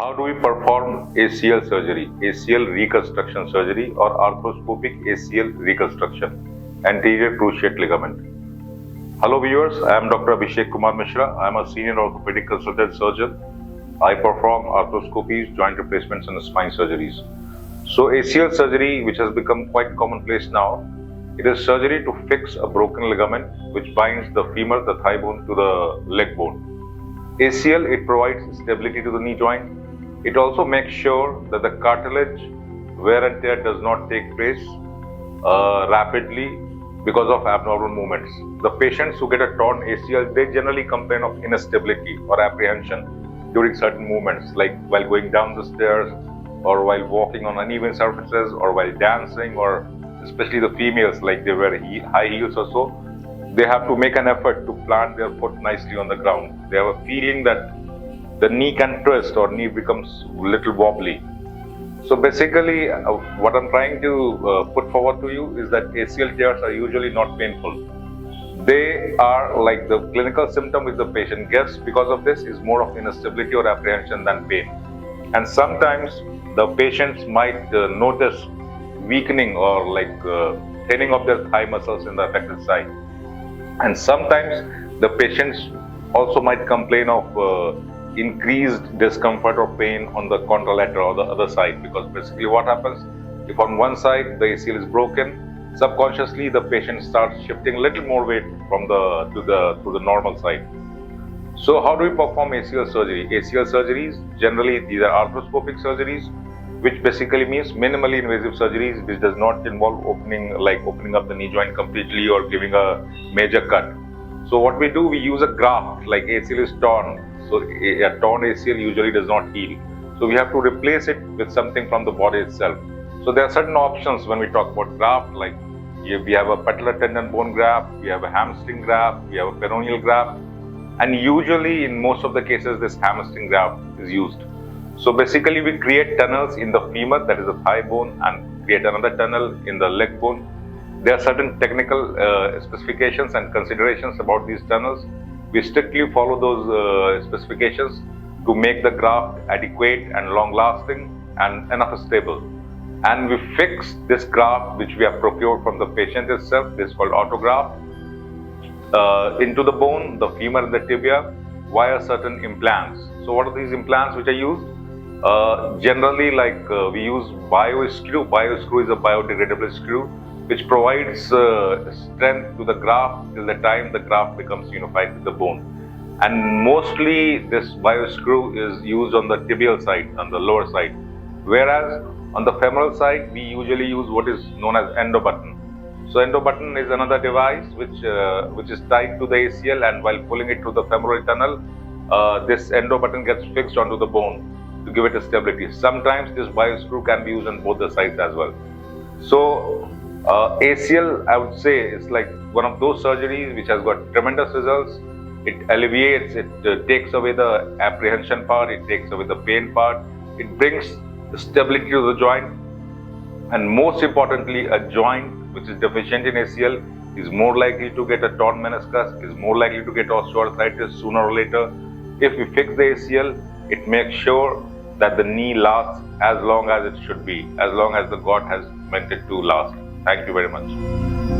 How do we perform ACL surgery, ACL reconstruction surgery, or arthroscopic ACL reconstruction, anterior cruciate ligament? Hello viewers, I am Dr. Abhishek Kumar Mishra. I am a senior orthopedic consultant surgeon. I perform arthroscopies, joint replacements and spine surgeries. So ACL surgery, which has become quite commonplace now, it is surgery to fix a broken ligament which binds the femur, the thigh bone to the leg bone. ACL, it provides stability to the knee joint. It also makes sure that the cartilage wear and tear does not take place rapidly because of abnormal movements. The patients who get a torn ACL, they generally complain of instability or apprehension during certain movements, like while going down the stairs or while walking on uneven surfaces or while dancing, or especially the females, like they wear high heels or so. They have to make an effort to plant their foot nicely on the ground. They have a feeling that the knee can twist or knee becomes a little wobbly. So basically, what I'm trying to put forward to you is that ACL tears are usually not painful. They are like the clinical symptom which the patient gets because of this is more of instability or apprehension than pain. And sometimes the patients might notice weakening or like thinning of their thigh muscles in the affected side. And sometimes the patients also might complain of increased discomfort or pain on the contralateral or the other side, because basically what happens, if on one side the ACL is broken, subconsciously the patient starts shifting a little more weight from to the normal side. So how do we perform ACL surgery? ACL surgeries, generally these are arthroscopic surgeries, which basically means minimally invasive surgeries, which does not involve opening up the knee joint completely or giving a major cut. So what we do, we use a graft, like ACL is torn. So a torn ACL usually does not heal. So we have to replace it with something from the body itself. So there are certain options when we talk about graft, like we have a patellar tendon bone graft, we have a hamstring graft, we have a peroneal graft, and usually in most of the cases this hamstring graft is used. So basically we create tunnels in the femur, that is the thigh bone, and create another tunnel in the leg bone. There are certain technical specifications and considerations about these tunnels. We strictly follow those specifications to make the graft adequate and long-lasting and enough stable. And we fix this graft, which we have procured from the patient itself, this is called autograft, into the bone, the femur and the tibia, via certain implants. So what are these implants which are used? Generally, we use bio screw. Bio screw is a biodegradable screw which provides strength to the graft till the time the graft becomes unified with the bone. And mostly this bio screw is used on the tibial side, on the lower side. Whereas on the femoral side, we usually use what is known as endo button. So endo button is another device which is tied to the ACL, and while pulling it through the femoral tunnel, this endo button gets fixed onto the bone to give it a stability. Sometimes this bio screw can be used on both the sides as well. So ACL, I would say, is like one of those surgeries which has got tremendous results. It alleviates, it takes away the apprehension part, it takes away the pain part, it brings stability to the joint, and most importantly, a joint which is deficient in ACL is more likely to get a torn meniscus, is more likely to get osteoarthritis sooner or later. If we fix the ACL, it makes sure that the knee lasts as long as it should be, as long as the God has meant it to last. Thank you very much.